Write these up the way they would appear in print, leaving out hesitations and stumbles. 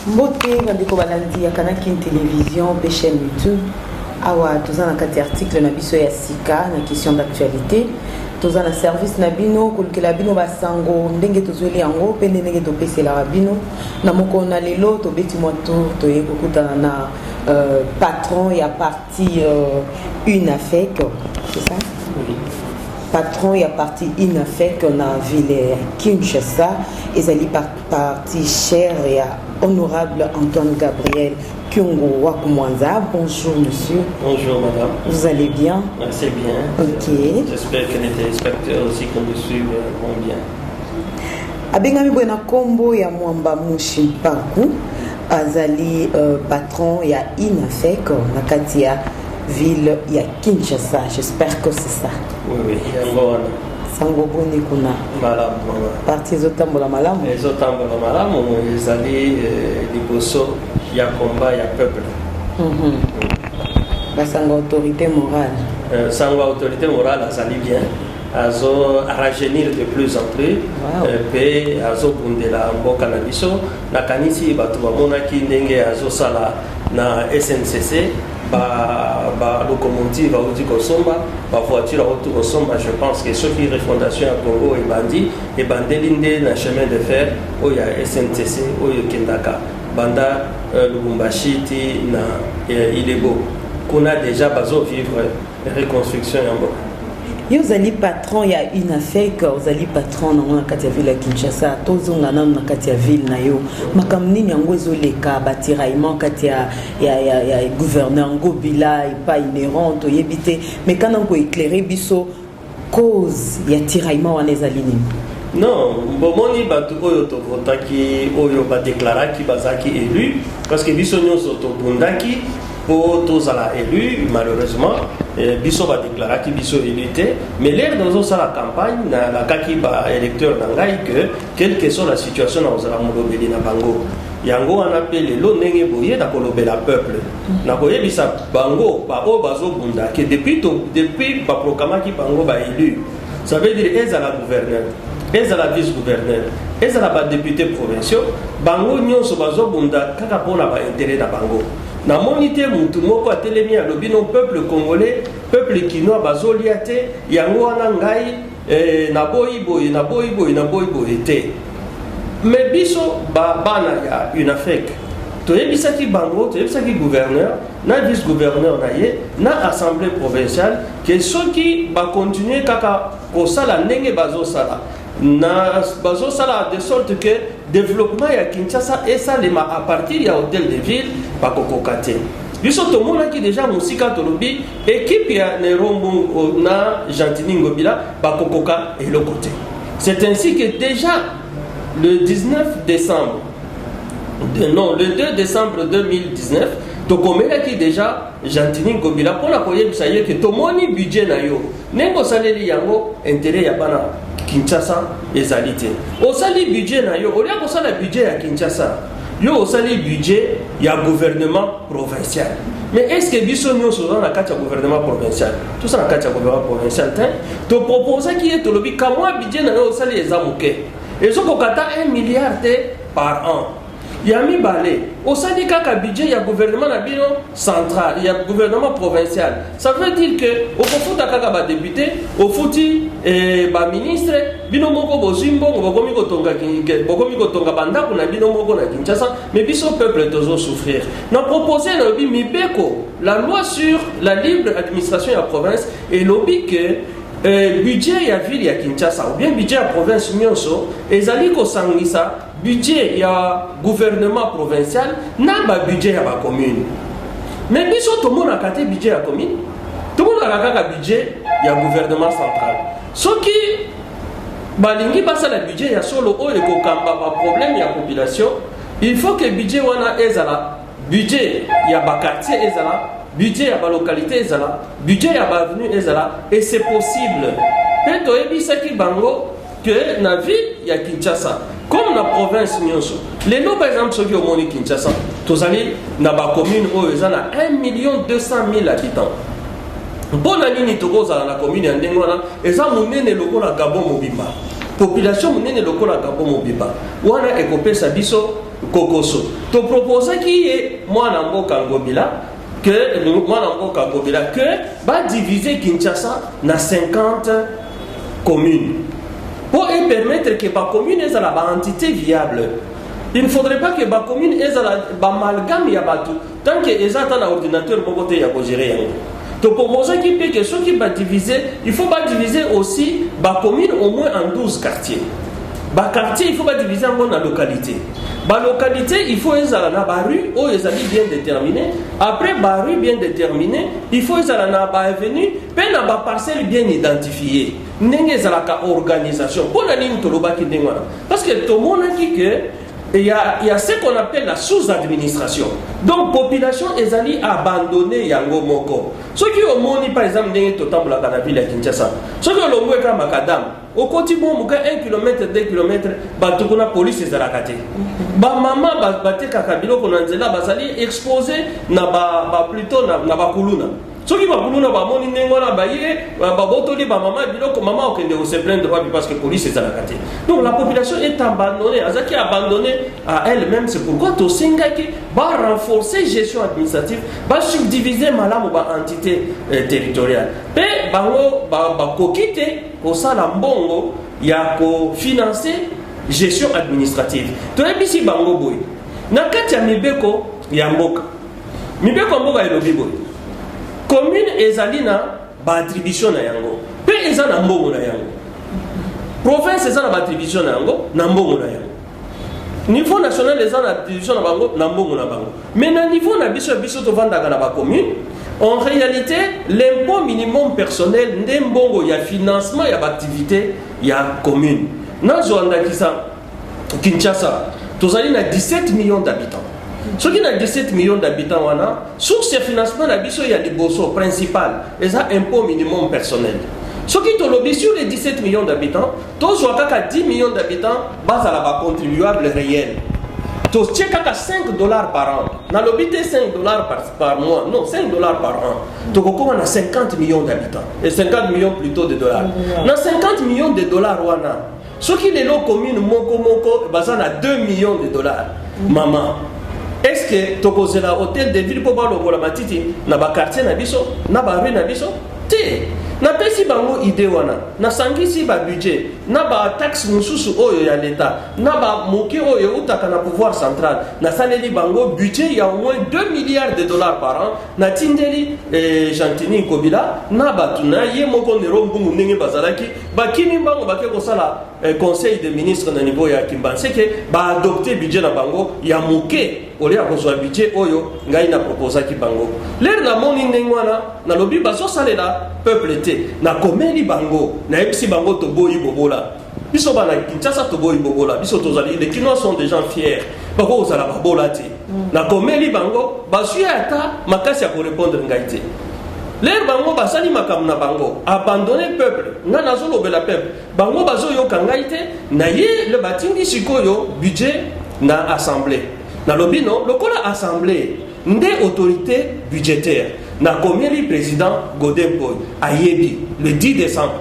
Mbote bandeko balandi ya kanaki télévision pe chaîne YouTube awa tozana kati article na biso ya sika na question d'actualité tozana service na bino kolukela bino basango ndenge tozweli yango pe ndenge topesela bino na moko na lelo tobeti moto toye kokutana na patron ya parti UNAFEC, c'est ça? Oui. Patron ya parti UNAFEC na ville Kinshasa ezali parti cher ya honorable Antoine Gabriel Kyungo Wakumwanza. Bonjour monsieur. Bonjour madame. Vous allez bien? Assez bien. Ok. J'espère que les téléspectateurs aussi qui nous suivent vont bien. Abengami bwena kombo ya Mwamba Mushimpaku azali patron ya UNAFEC na kati ya ville ya Kinshasa. J'espère que c'est ça. Oui, yango sango boni kuna malamu parti ezotambola malamu ezali liboso ya combat ya peuple. Basango autorité morale. Sango autorité morale azali bien azo rajeunir de plus en plus pe azo bundela mboka na biso nakanisi bato bamonaki ndenge azosala na SNCC ba locomotive auti kosomba ba voiture auti kosomba. Je pense que ceux qui refondation à Congo et bandeli nde na chemin de fer oya SNCC oyo kendaka banda Lubumbashi ti na Ilebo qu'on a déjà bazo vivre reconstruction ya mboka. Yo zali patron ya UNAFEC, ozali patron na kati ya ville ya Kinshasa, tozonga na kati ya ville na yo. Makamnini yango ezoleka batiraillement kati ya gouverneur Ngobila pas inhérent to yebite, mais kana ko éclairer biso cause ya tiraillement wana ezali nini? Non, bomoni batu oyo to votaki oyo ba déclaraki bazaki élu parce que biso nyonso to bundaki pour tous à la élu, malheureusement, biso va déclarer qui biso élité, mais l'air dans la campagne, la kaki ba électeur n'angai que quelle que soit la situation dans la molobeli na bango, yango on appelle lo nenge boye da kolobela peuple, na boye bisa bango ba o bazo bunda que depuis ba proclama ki bango ba élu, ça veut dire est à la gouverneur, est à la vice-gouverneur, est à la député provinciaux, bango nyonso bazo bunda kaka pona ba intérêt na bango. Na monité mutu moko atelemi alobi no peuple congolais peuple kinois bazoliate yango wana ngai na boyi te mais biso bana ya UNAFEC toyebisaki bango toyebisaki gouverneur na vice gouverneur na ye na assemblée provinciale que soki ba continuer kaka kosala ndenge bazosala na bazosala de sorte que développement ya Kinshasa et ça à partir ya hôtel de ville pa kokokate biso to mona ki déjà musika tolobi équipe ya Nerombo na Gentini Ngobila pa kokoka et le côté. C'est ainsi que déjà le 2 décembre 2019 to komela ki déjà Gentini Ngobila pour la koyebisa ye que to moni budget na yo nengo saleli yango intérêt ya bana Kinshasa ezalité. Au sali budget na yo, au lieu ko sala budget ya Kinshasa, yo au sali budget ya gouvernement provincial. Mais est-ce que biso nyonso dans la carte gouvernement provincial? Tout ça na carte gouvernement provincial te proposer qui est to lobi ka moi budget na yo au sali ezamuke. Ezo ko kata 1 milliard par an. Yami balé au sali kaka budget ya gouvernement na bino central, ya gouvernement provincial. Ça veut dire que au futa kaka ba député, au futi ba ministre bino moko bozimbo bokomi kotonga banda kuna bino moko na Kinshasa, mais biso peuple tozo souffrir. Na proposer lobi mibeko la loi sur la libre administration ya province et lobi que budget ya ville ya Kinshasa ou bien budget ya province nyonso ezali ko sangisa budget ya gouvernement provincial na ba budget ya ba commune. Mais biso to mona kate budget ya commune, to mona kaka budget ya gouvernement central. Soki balingi basa la budget ya solo oyo ko kamba ba problème ya population, il faut que budget wana ezala budget ya ba quartier ezala budget ya ba localité ezala budget ya ba avenue ezala et c'est possible. Peto ebisaki bango que na ville ya Kinshasa comme na province nyonso lelo par exemple soki omoni Kinshasa tozali na ba commune oyo ezana 1,200,000 habitants. Mpona nini tokozala na commune ya ndenge wana eza monene lokola Gabon mobimba population monene lokola Gabon mobimba wana ekopesa biso Kokoso. Tu proposes qui est moi Namboka Ngobila que va diviser Kinshasa dans 50 communes pour permettre que la commune ait la entité viable. Il ne faudrait pas que la commune ait l'amalgame tant que les gens ont un ordinateur pour gérer. Tu proposes qui peut que ceux qui va diviser, il faut pas diviser aussi la commune au moins en 12 quartiers. Le quartier, il faut pas diviser en la localité. La localité, il faut les rue où les habits bien déterminés. Après la rue bien déterminée, il faut les avenue, puis la parcelle bien identifiée. N'est-ce pas organisation. Parce que tout le monde a dit que il y a ce qu'on appelle la sous-administration. Donc, la population est allée abandonner Yango Moko. Ceux qui ont moni, par exemple, dans la ville de Kinshasa, ceux qui ont moni Makadam, au quotidien, 1 km, 2 km, la police est allée. Maman, Kakabilo, qu'on a dit là, exposé plutôt na Kuluna. Ceux qui vont nous avoir moni n'engona baye, babotoli maman biloko maman okende se plaindre parce que police est à la carte. Donc la population est abandonnée, azaki abandonnée à elle-même. C'est pourquoi to singaki va renforcer gestion administrative, va subdiviser malamu ba entité territoriale. Pe bango ba kokite ko sala mbongo ya ko financer gestion administrative. To ebisi bango boy. Na kati ya mibeko ya mboka. Mibeko mboka elobi boy. Commune ezalina ba attribution na yango pe eza na mbongo na yango, province eza na ba attribution na yango na mbongo na yango, niveau national eza na attribution na bango na mbongo na bango. Mais na niveau na biso to vandaka na ba commune, en réalité l'impôt minimum personnel nde mbongo ya financement ya ba activité ya commune. Na Joanda kisa Kinshasa tozali na 17 millions d'habitants. Ceux qui ont 17 millions d'habitants, sur ce financement, il y a des bossos principal, et ça impôt minimum personnel. Ceux qui ont lobby sur les 17 millions d'habitants, tous ont 10 millions d'habitants, base à la contribuable réel. Tous check à $5 par an. Dans le lobby, $5 par mois. Non, $5 par an. Donc, on a 50 millions d'habitants. Et 50 millions plutôt de dollars. Dans 50 millions de dollars, ceux qui les communes, Moko, base à 2 millions de dollars. Maman. Est-ce que tu poses l'hôtel de ville pour voir le matiti na ba quartier na biso na ba rue na biso te na pesi bango idée wana na sangisi ba budget na ba taxe mususu oyo ya l'état na ba moki oyo utaka na pouvoir central na saleli bango budget ya au moins 2 milliards de dollars par an na tindeli Jantini Kobila na batuna ye moko ne rombungu ndenge bazalaki bakini bango bake ko sala conseil des ministres na niveau ya Kimbanse c'est que ba adopter budget na bango ya moke olia kozwa budget oyo ngai na proposa ki bango l'air na moni ndengwana na lobi baso salela peuple te na komeli bango na epsi bango to boyi bobola biso bana Kinshasa to boyi bobola biso tozali les Kinois sont des gens fiers bako osala babola te na komeli bango basu ata makasi ya ko répondre ngai te l'air bango basali makam na bango abandonner peuple nga nazo lobela peuple bango bazo yoka ngai te na ye le batingi sikoyo budget na assemblée. Na lobino, le cola assemblée, nde autorité budgétaire, na combien le président Godin Boy, à Yebi, le 10 décembre.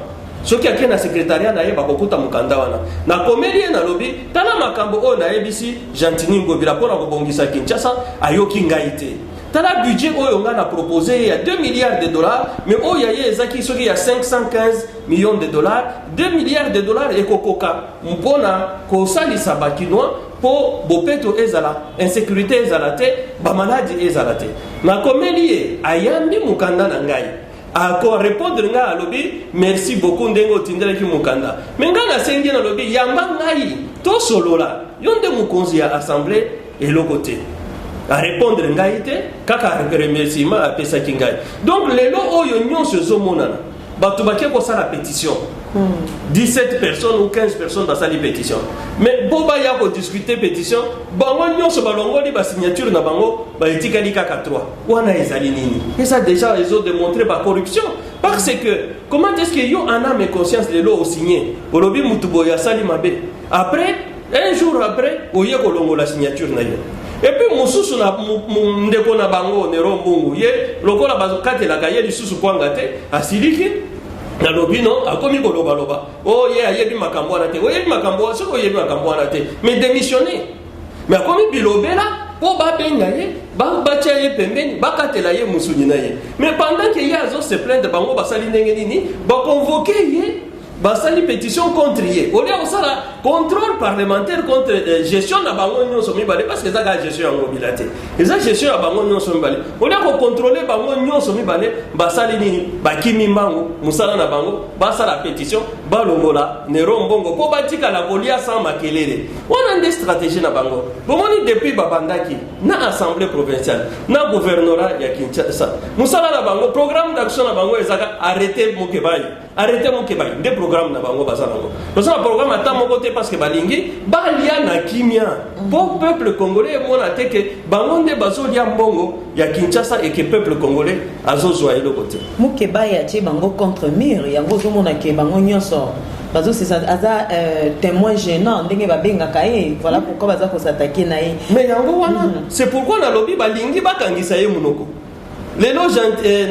Ce qui a été na secrétariat na yeba kokuta mukanda wana. Na combien na lobby, tala makambo o na yebisi, Jantini Ngobila pona kobongisa Kinshasa, ayoki ngaite. Tala budget oyo nga na proposé il y a 2 milliards de dollars, mais o ya ezaki soki il y a 515 millions de dollars, 2 milliards de dollars et kokoka. Mpona ko salisa bakinois pour bopeto ezala insécurité ezala te ba maladie ezala te na komeli ayambi mukanda na ngai ako répondre nga alobi merci beaucoup ndengo tindela ki mukanda menga na sengi na lobi yamba ngai to solola yonde mukonzi ya assemblée et le côté à répondre ngai te kaka remerciement a pesa ki ngai donc lelo oyo nyonso zomonana batu baké ko sala pétition 17 personnes ou 15 personnes dans sa pétition. Mais boba ya ko discuter pétition, bango nyonso balongoli ba signature na bango ba etikali kaka 3. Wana ezali nini? Et ça déjà ils ont démontré par corruption parce que comment est-ce que yo en âme conscience de l'eau signé olobi mutubo ya sali mabe. Après un jour après oye ko longo la signature na yo. Et puis mususu na ndeko na bango ne rombungu ye lokola bazokate la kaye lisusu kwanga te asiliki na lobino akomi koloba loba oh ye ayebi makambo na te oyebi makambo soko oyebi makambo na te mais démissionner mais comme bilobela pour babenga ye batia ye pembeni bakatela ye musuni na ye. Mais pendant que ye azo se plaindre bango basali ndenge nini ba convoquer ye basali pétition contre ye. Au lieu de ça, contrôle parlementaire contre gestion na bango nyonso mibale parce que ça la gestion en mobilité. Et ça gestion à bango nyonso mibale. Au lieu de contrôler bango nyonso mibale, basali nini bakimi mango musala na bango basala pétition balongola nero mbongo po batika la kolia sans makelele. On a des stratégies na bango. Bomoni depuis babandaki na assemblée provinciale na gouvernorat ya Kinshasa. Musala na bango programme d'action na bango ezaka arrêter Mukebai. Arrêtez mon Québec, des programmes na bango bazango. Parce que le programme attend mon côté parce que balingi balia na kimia. Pour peuple congolais mon até que bango de bazo lia mbongo ya Kinshasa et que peuple congolais azo zoyer le côté. Mukeba ya ti bango contre mur, ya ngo mona ke bango nyonso. Bazo c'est ça aza témoin gênant ndenge babenga kae, voilà pourquoi baza ko s'attaquer na ye. Mais yango wana, c'est pourquoi na lobby balingi bakangisa ye munoko. Lelo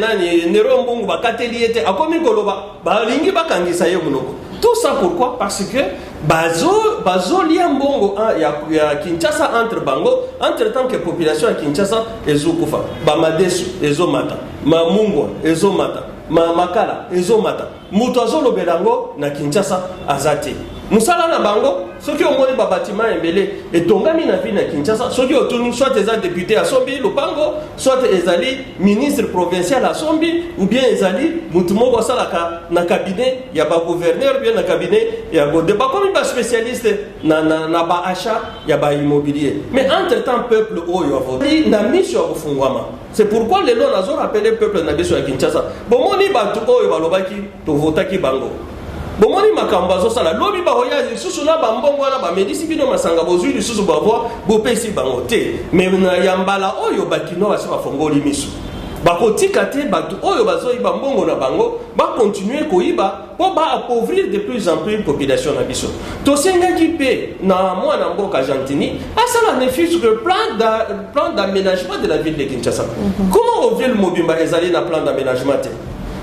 nani nero mbungu bakateli ete akomi koloba balingi bakangisa ye munoko. Tout ça pourquoi? Parce que bazo lia mbongo ya Kinshasa entre bango entre tant que population ya Kinshasa ezokufa bamadesu ezomata mamungwa ezomata makala ezomata muto azolobelango na Kinshasa azate musala na bango soki omoni ba bâtiment embele etongami na ville na Kinshasa soki otuni soit ezali député asombi lopango soit ezali ministre provincial asombi ou bien ezali mutu moko asalaka na cabinet ya ba gouverneur bien na cabinet ya go débat comme ba spécialiste na ba achat ya ba immobilier. Mais entre temps peuple oyo avoti na mission ya kufungwama. C'est pourquoi les lois nazo rappeler peuple na biso ya Kinshasa bomoni batu oyo balobaki to votaki bango bomoni makambo azosala lobi baroya lisusu na bambongo wana bamedisi bino masanga bozwi lisusu bavoi bopesi bango te. Mais na yambala oyo bakino basi bafongoli miso bakotika te batu oyo bazoyiba mbongo na bango bakontinue koyiba po appauvrir de plus en plus population na biso. Tosengaki pe na mwana mboka Argentine asala ne fût que plan d'aménagement de la ville de Kinshasa. Comment au ville mobimba ezali na plan d'aménagement te?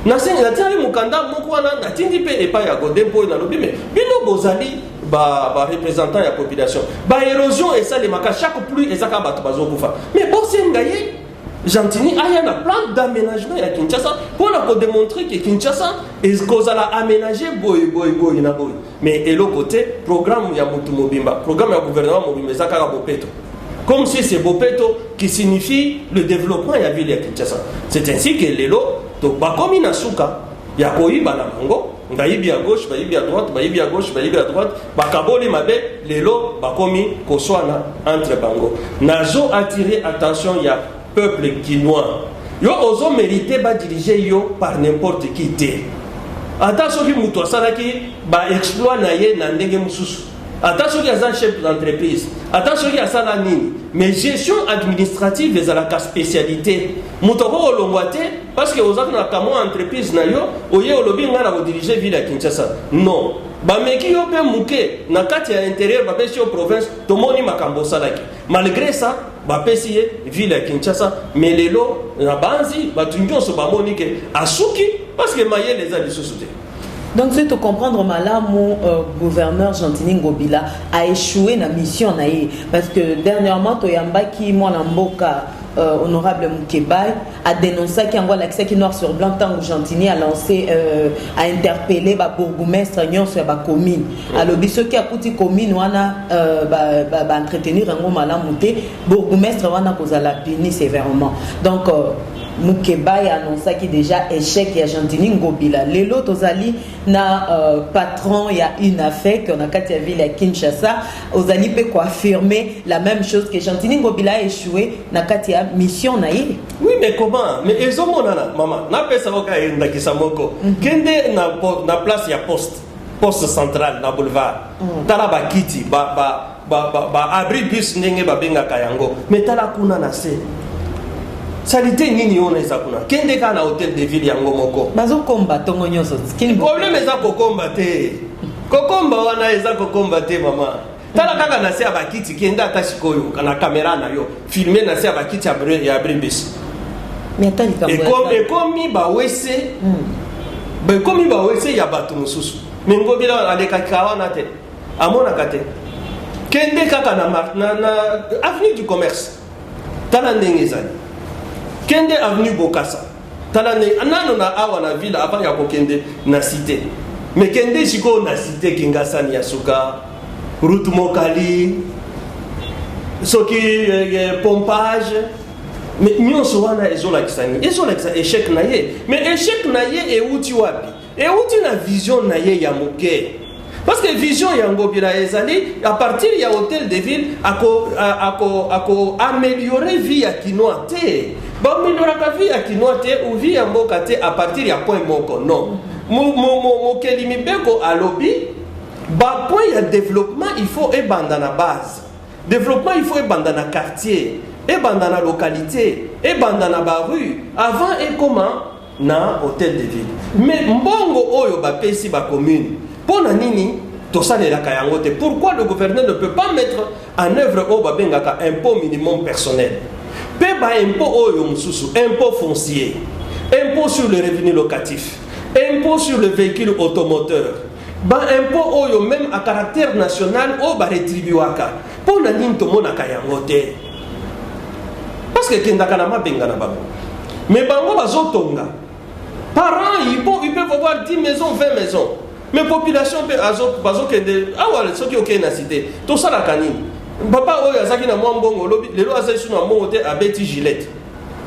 Nasenga tali mukanda moko wana natindi pe epa ya godempo na lobi mais bino bozali ba représentant ya population ba érosion et ça les maka chaque pluie ezaka bato bazokufa mais bosenga ye Gentini a un plan d'aménagement à Kinshasa pour démontrer que Kinshasa est causala aménager boy. Mais et l'autre côté programme ya mutu mobimba programme ya gouvernement mobimba zakara bopeto comme si c'est bopeto qui signifie le développement ya ville ya Kinshasa. C'est ainsi que lelo to bakomi na suka ya koyiba na bango ngayibi à gauche bayibi à droite bayibi à gauche bayibi à droite bakaboli mabe lelo bakomi koswana entre bango nazo attirer attention ya peuple quinois yo ozo mérité ba diriger yo par n'importe qui té ata soki muto asalaki ba exploit na ye na ndenge mususu ata soki aza chef d'entreprise ata soki asala nini mais gestion administrative ezalaka spécialité muto ko olongwa te parce que ozaka na kamo entreprise na yo oye olobi nga na diriger ville ya Kinshasa non bameki yo pe muke na kati ya intérieur bapesi yo province tomoni makambo salaki malgré ça bapesi ye ville ya Kinshasa mais lelo na banzi batu nyonso bamoni ke asuki parce que mayele eza lisusu te. Donc, c'est de comprendre malamu gouverneur Gentini Ngobila a échoué dans la mission naïe parce que dernièrement Toyambaki Mwanamboka honorable Mukebai a dénoncé qu'il y a l'accès qui noir sur blanc tant que Gentini a lancé a interpellé ba bourgmestre nyon sur ba commune alors biso qui a kuti commune wana ba entretenir un malamu te bourgmestre wana kozala puni sévèrement donc Mukebai a annoncé qu'il déjà échec ya Gentini Ngobila lelo tozali na patron ya UNAFEC on a katia ville à Kinshasa ozali pe ko affirmer la même chose que Gentini Ngobila a échoué na katia mission naïe. Oui mais comment mais ils ont monana maman na pesa oka enda kisamoko kende na place ya poste central na boulevard tala ba kiti ba abri bus ndenge ba benga kayango mais tala kuna na se salité nini on eza kuna kende ka na hôtel de ville yango moko bazo komba tongo nyonso kini problème eza ko komba te kokomba wana eza ko komba te mama tala kaka na se abakiti kenda atashikoyo kana kamera na yo filmer na se abakiti ya brimbis mais tali ka et comme ba wese comme ba wese ya bato mususu mais Ngobila aleka kawana te amona kate kende kaka na avenue du commerce tala ndenge ezali kende avenue Bokassa tala nano na awa na ville avant ya kokende na cité mais kende siko na cité Kingasani ya suka route Mokali soki pompage mais nyonso wana ezolakisa échec na ye mais échec na ye euti wapi euti na vision na ye ya moke parce que vision yango bila ezali à partir ya hôtel de ville ako améliorer vie ya kinoa te ba améliorer vie ya kinoa te ou vie ya mboka te à partir ya point moko non mokeli mibeko alobi ba point ya développement il faut ebanda na base développement il faut ebanda na quartier ebanda na localité ebanda na ba rue avant et comment na hôtel de ville mais mbongo oyo ba pesi ba commune pona nini tosalelaka yango te pourquoi le gouverneur ne peut pas mettre en œuvre o ba bengaka impôt minimum personnel pe ba impôt oyo mususu impôt foncier impôt sur le revenu locatif impôt sur le véhicule automoteur ba impôt oyo même à caractère national o ba retribuaka pona nini tomonaka yango te parce que kendaka na mabenga na bango mais bango bazotonga par an ils peuvent avoir 10 maisons 20 maisons mais population peut bazokende awa soki okei na cité tosalaka nini papa oyo azaki na mwa mbongo lobi lelo azali su na mbongo te abeti gilette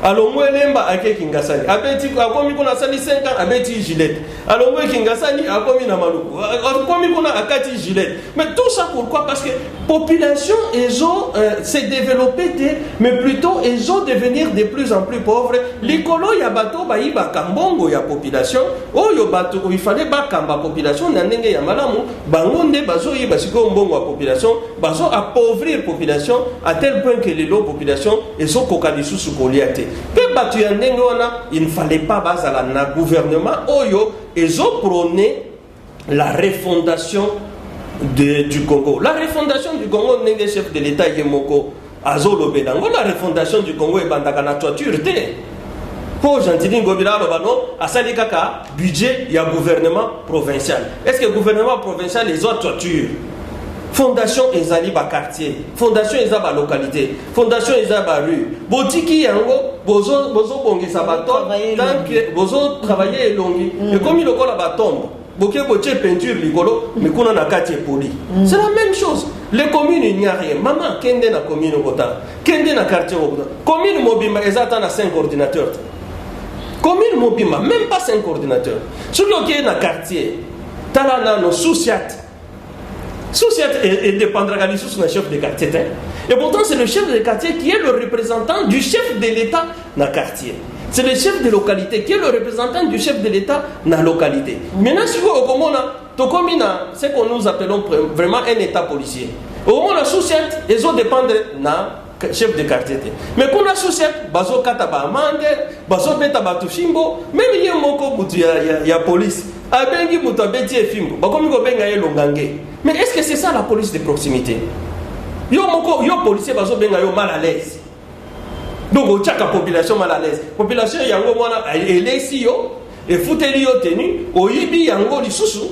alongo elemba ake Kingasani abeti akomi kuna sali 5 ans abeti gilette alongo Kingasani akomi na maluku akomi kuna akati gilette mais tout ça pourquoi parce que population ezo s'est développée mais plutôt ezo devenir de plus en plus pauvres likolo ya bato bayiba kambongo ya population oyo bato il fallait bakamba population na ndenge ya malamu bango nde bazo yiba siko mbongo ya population bazo appauvrir population à tel point que les population ezo koka lisusu kolia te pe bato ya ndenge wana il ne fallait pas bazala na gouvernement oyo ezo prôner la refondation du Congo. La refondation du Congo n'est pas chef de l'État Yemoko Azolo Bedango. La refondation du Congo est bandakana toiture. Pour Gentili Ngobila Lobano, à Salikaka, budget, il y a gouvernement provincial. Est-ce que le gouvernement provincial les autres toiture? Fondation ezali ba quartier, fondation ezali ba localité, fondation ezali ba rue. Botiki yango bozo bongisa ba tombe tant que bozo travailler elongi. Et comme il lokola ba tombe, boké boche peinture ligolo, mais kuna na quartier poli. C'est la même chose. Les communes il n'y a rien. Maman kende na commune Bota, kende na quartier Bota. Commune Mobimba ezata na 5 ordinateurs. Commune Mobimba même pas 5 ordinateurs. Sur le na quartier, talana no souciat. Et dépendra du chef de quartier. Et pourtant, c'est le chef de quartier qui est le représentant du chef de l'État dans le quartier. C'est le chef de localité qui est le représentant du chef de l'État dans la localité. Maintenant, si vous avez ce que nous appelons vraiment un État policier. Au moins, la société, ils ont dépendre du chef de quartier. Mais quand la société, bazo kataba amande, bazo beta batushimbo, même il y a police. Abengi mutabeti efimbo, bakomi ko benga ye longange. Mais est-ce que c'est ça la police de proximité? Yo policier bazo benga yo mal à l'aise. Donc au tchaka population mal à l'aise. Population yango mwana elesi yo et futeli yo tenu, oyibi yango lisusu,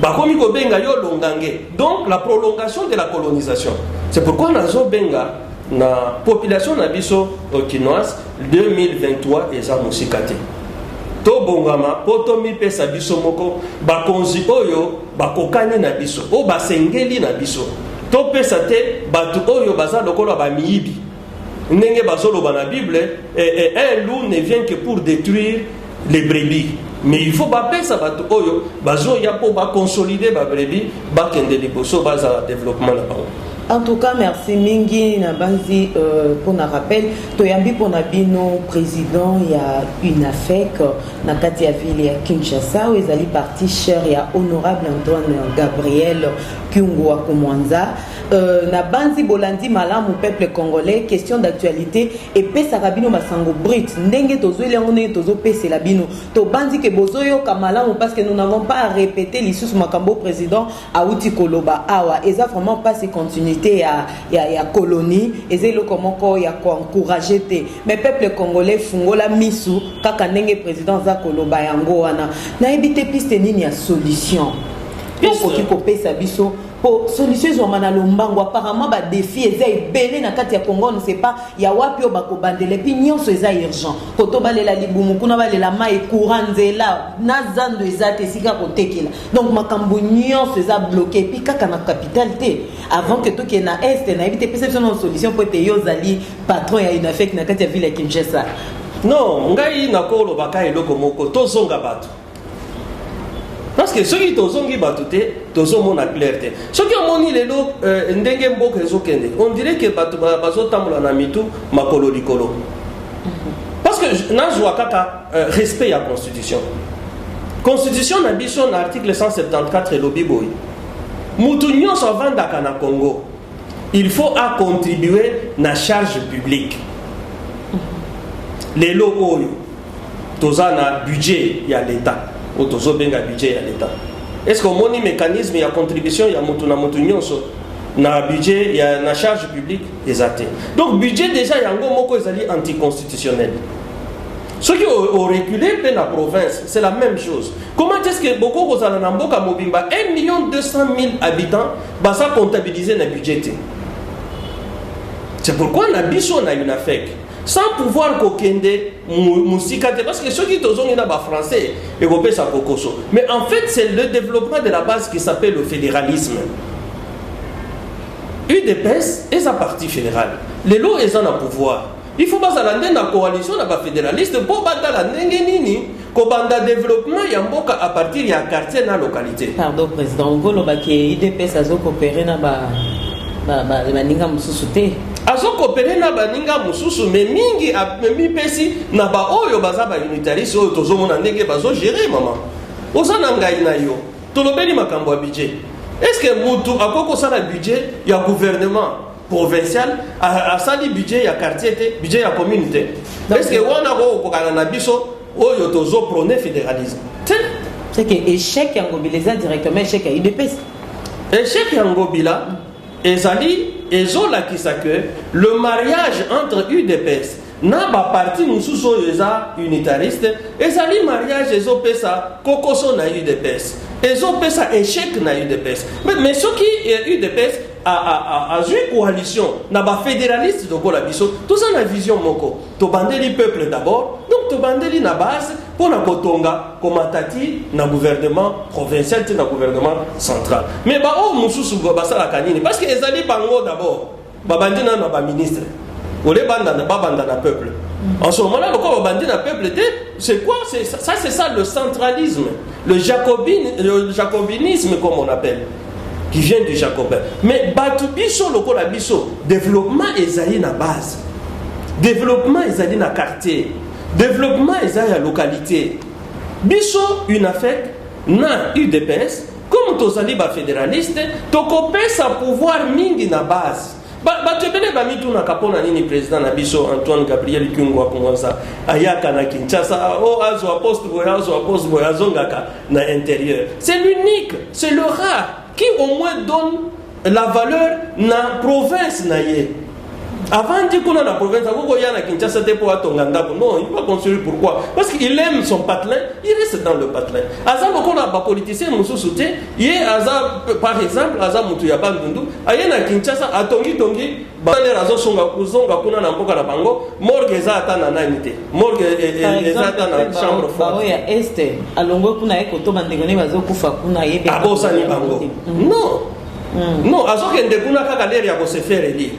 bakomi ko benga yo longange. Donc la prolongation de la colonisation. C'est pourquoi nazo benga na population na biso kinoise 2023 eza musikate. To bongama poto mi pesa biso moko bakonzi oyo bakokani na biso o basengeli na biso to pesa te batu oyo baza lokola ba miyibi ndenge bazoloba na Bible un loup ne vient que pour détruire les brebis mais il faut ba pesa batu oyo bazo ya po ba consolider ba brebis ba kende liboso baza développement na bango. En tout cas, merci Mingi Nabanzi pour un rappel. Toyambi pour Nabino président, il y a une AFEC, Nakatia Ville à Kinshasa, où ils allaient partir cher, il y a honorable Antoine Gabriel Kyungwa Kumwanza. Nabanzi Bolandi Malam au peuple congolais, question d'actualité, et Pesa Rabino Masango Brit, Ndenge Tozo Léoné Tozo Pese Labino, Tobanzi ke Bozoyo Kamalam, parce que nous n'avons pas à répéter l'issue Makambo président Aouti Koloba Awa, et ça vraiment pas ces continuités. Il y a colonie et c'est le comment il y a encouragé mais peuple congolais fungola misu kaka ndenge président za koloba yango wana na ebité piste nini ya solution okoki kopesa biso po solution ezwama na lombango. Apparemment badefi eza ebele na kati ya Congo, on ne sait pas ya wapi oyo bakobandela, epi nyonso eza urgent. Koto balela libumu kuna balela mai courant nzela na zando eza te esika kotekela, donc makambo nyonso eza bloqué, epi kaka na capitale te. Avant que toke na est na yebi te pesa biso na solution po ete yo ozali patron ya UNAFEC na kati ya ville ya Kinshasa. Non, ngai nakolobaka eloko moko tozonga bato. Parce que ceux qui tozongi batute, tozomona clarté. Ceux qui ont moni lelo ndenge mboka ezokende, on dirait que bato bazotambola na mitu makolo likolo. Parce que nazwa kaka respect à constitution. Constitution na biso na article 174 elobi boy. Mutu nyonso avandaka na Congo, il faut à contribuer na charge publique. Lelo oyo toza na budget ya l'État. Otozo benga budget ya l'État. Est-ce qu'on moni mécanisme ya contribution ya mutu na mutu nyonso na budget ya na charge publique ezate. Donc budget déjà yango moko ezali anticonstitutionnel. Ceux qui ont reculé dans la province, c'est la même chose. Comment est-ce que beaucoup kozala na mboka mobimba 1 200 000 habitants basa comptabiliser na budget? C'est pourquoi na biso na UNAFEC sans pouvoir kokende musikate, parce que ceux qui tozongi na ba français et kopé sa kokoso. Mais en fait, c'est le développement de la base qui s'appelle le fédéralisme. UDPS est sa partie fédérale. Les lots est en pouvoir. Il faut pas s'attendre dans la coalition na ba fédéraliste pour battre la ndenge nini ko banda développement ya mboka à partir ya quartier na localité. Pardon président, on veut que UDPS azo coopérer na ba ninga mususu te. Azo coopérer na baninga mususu mais mingi mi pesi na ba oyo baza ba unitariste oyo tozomona ndenge bazo gérer maman. Ozana ngai na yo. Tolobeli makambo ya budget. Est-ce que mutu akoko sala budget ya gouvernement provincial a sali budget ya quartier te, budget ya communauté? Est-ce que wana ko kokana na biso oyo tozo prôner fédéralisme? C'est que échec ya mobiliser directement échec ya UDPS. Échec ya ngobila ezali ezolakisa que le mariage entre UDPS na ba parti mususu oyo eza unitariste ezali mariage ezopesa kokoso na UDPS, ezopesa échec na UDPS. Mais ce qui UDPS a une coalition na ba fédéraliste de la biso, tout ça na vision moko to bandeli peuple d'abord, donc to bandeli na base pour na kotonga komatati na gouvernement provincial na gouvernement central. Mais ba o mususu ba sala kanini parce que ezali bango d'abord ba bandina na ba ministre ole banda na ba banda na peuple. En ce moment-là, le corps bandit na peuple, c'est quoi? C'est ça le centralisme, le jacobinisme comme on appelle, qui vient du jacobin. Mais batubiso loko la biso, développement ezali na base, développement ezali na quartier, développement ezali na localité. Biso UNAFEC na UDPS, comme tozali ba fédéraliste, tokopé sa pouvoir mingi na base. Batebele bamitu na kapona nini président na biso Antoine Gabriel Kyungwa Kongonza ayaka na Kinshasa o azo poste boya zongaka na intérieur. C'est l'unique, c'est le rare qui au moins donne la valeur na province na ye. Avant de qu'on a la province, il y a Kinshasa pour Atonganda. Non, il va construire. Pourquoi? Parce qu'il aime son patelin, il reste dans le patelin. Azam qu'on a pas politicien, Moussou Souté, il y a par exemple, Azam Moutuya Bandundu, il y a Kinshasa, Atongi Tongi, Baner Azon Songa Kuzonga Kuna Namboka la Bango, Morgue Zata na Nainite, Morgue Zata na chambre forte. Il y a Est, à Longo Kuna Ekoto Bandegone Bazo Kufa Kuna Yebe. Abosani Bango. Non, non, Azok Ndekuna Kakaleri Abo se faire élire.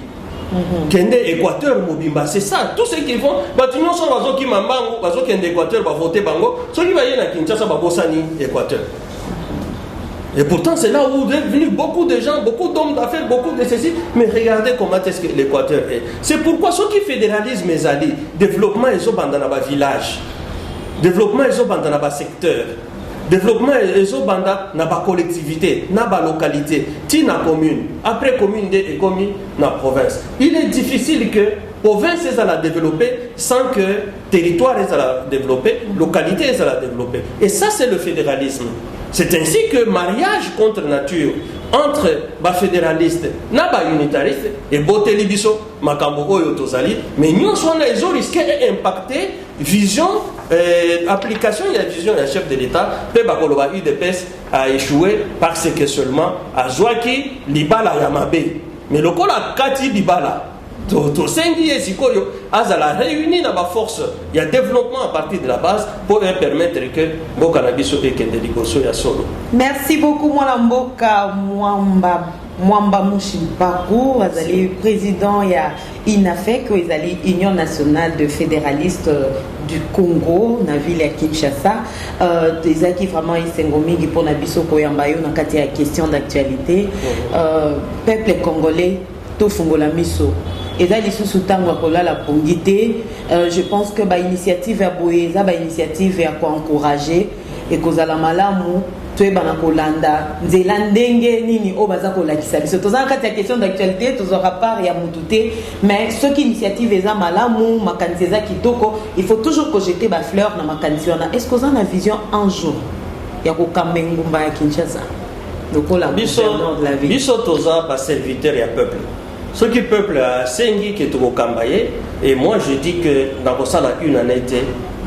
Kende Équateur Mobimba, c'est ça. Tout ce qu'ils font, Batignon sont bazo qui mambango, bazo Kende Équateur va voter bango. Ceux qui vaillent à Kinshasa va bossani Équateur. Et pourtant c'est là où est venu beaucoup de gens, beaucoup d'hommes d'affaires, beaucoup de ceci. Mais regardez comment est-ce que l'Équateur est. C'est pourquoi ceux qui fédéralisent mes alliés, développement ils ont dans bas village, développement ils ont dans bas secteur. Développement et banda na ba collectivité, na ba localité, ti na commune, après commune et commune na province. Il est difficile que province est à la développer sans que territoire est à la développer, localité est à la développer. Et ça c'est le fédéralisme. C'est ainsi que mariage contre nature entre ba fédéraliste na ba unitariste et bote libiso makambo oyo tozali mais nous on a risqué d'impacter vision application de la vision du chef de l'État, peut bakoloba UDPS a échoué parce que seulement à Zouaki, Libala Yamabe. Mais le col a Kati Libala. To sengi et sikoyo azala réuni na ba force il y a développement à partir de la base pour permettre que Mboka na biso e kende liboso ya solo. Merci beaucoup Mwana Mboka Mwamba Mushimpaku azali président ya INAFEC ezali Union nationale de fédéralistes du Congo na ville ya Kinshasa ezaki vraiment isengo mingi pour na biso koyamba yo na kati ya question d'actualité peuple congolais to fungola miso. Et là, les sous-tango la pongité. Je pense que ba initiative à Boeza, ba initiative à encourager et que la malamu, tu es banakolanda, nzelandenge nini o bazako la kisabi. C'est tout ça quand il y a question d'actualité, tous aura pas ya mututé, mais ce qui initiative est malamu, makanzeza kitoko, il faut toujours projeter ba fleur na makanziona. Est-ce que vous avez une vision un jour? Ya ko kambengumba ya Kinshasa. Donc la biso de la vie. Biso toza ba serviteur ya peuple. Ce qui peuple a sengi qui est au Kambaye, et moi je dis que dans ça une année,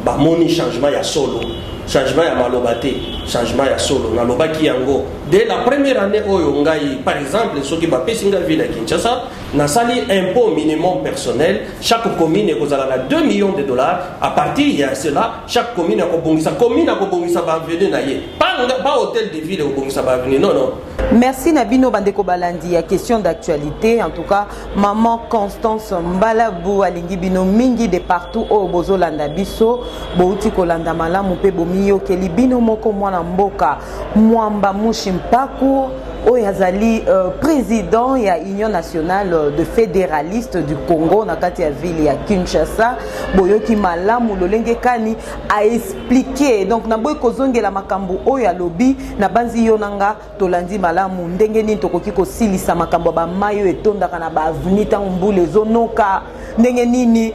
bah mon changement ya solo, changement ya malobate, changement ya solo, na lobaki yango. Dès la première année oyo ngai par exemple ce qui va pesinga ville à Kinshasa, na sali impôt minimum personnel, chaque commune est kozala na 2 millions de dollars. À partir de cela, chaque commune a kobongisa ba venir na ye. Pas hôtel de ville kobongisa ba venir. Non non. Merci Nabino Bandeko Balandi. À question d'actualité, en tout cas, maman Constance Mbalabou alingi bino mingi de partout au bozo landa biso, bouti kolanda malamu pe bomiyo keli bino moko mwana mboka Mwamba Mushimpaku Oyazali président ya Union nationale de fédéralistes du Congo na kati ya ville ya Kinshasa boyoki malamu lolenge kani a expliqué donc na boy kozongela makambo oya lobi na banzi yonanga tolandi malamu ndenge nini tokoki ko silisa makambo ba mayo etondaka na ba avenue tango mbule zonoka ndenge nini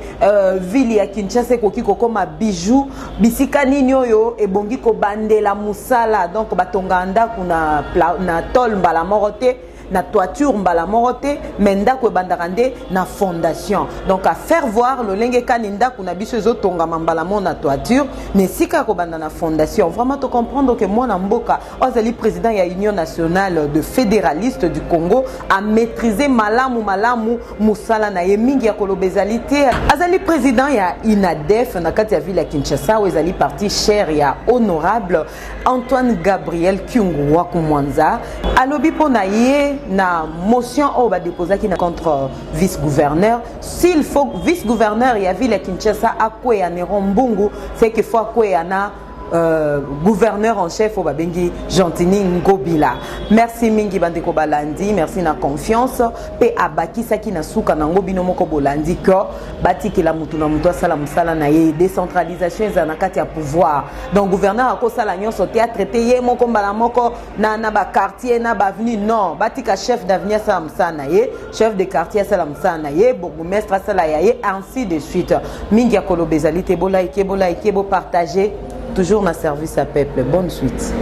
ville ya Kinshasa koki kokoma bijou bisika nini oyo ebongi ko bandela musala donc batonga ndaku na tol mbala morote na toiture mbala morote menda ko bandarande na fondation donc à faire voir le lenge kaninda kuna biso ezotonga mbala na toiture ne sika ko banda na fondation vraiment to comprendre que moi na mboka ozali président ya Union nationale de fédéralistes du Congo a maîtriser malamu musala na ye mingi ya kolobezalité azali président ya INADEF na kati ya ville ya Kinshasa où ezali parti cher ya honorable Antoine Gabriel Kyungu Wakumwanza alobi pona ye na motion au ba déposer qui contre vice-gouverneur s'il faut vice-gouverneur ya ville ya Kinshasa akwe ya Nerombungu c'est que faut akwe ya na gouverneur en chef au babengi Gentini Ngobila. Merci mingi bandeko balandi, merci na confiance pe abaki saki na suka na ngobino moko bolandi ko batiki la mutu na mutu sala musala na ye décentralisation za na kati ya pouvoir. Donc gouverneur ako sala nyonso te a traité ye moko mbala moko na ba quartier na ba avenue non, batika chef d'avenue sala musala na ye, chef de quartier sala musala na ye, bourgmestre sala ya ye ainsi de suite. Mingi ya kolobezalité bola ikebo partager toujours na service à peuple. Bonne suite.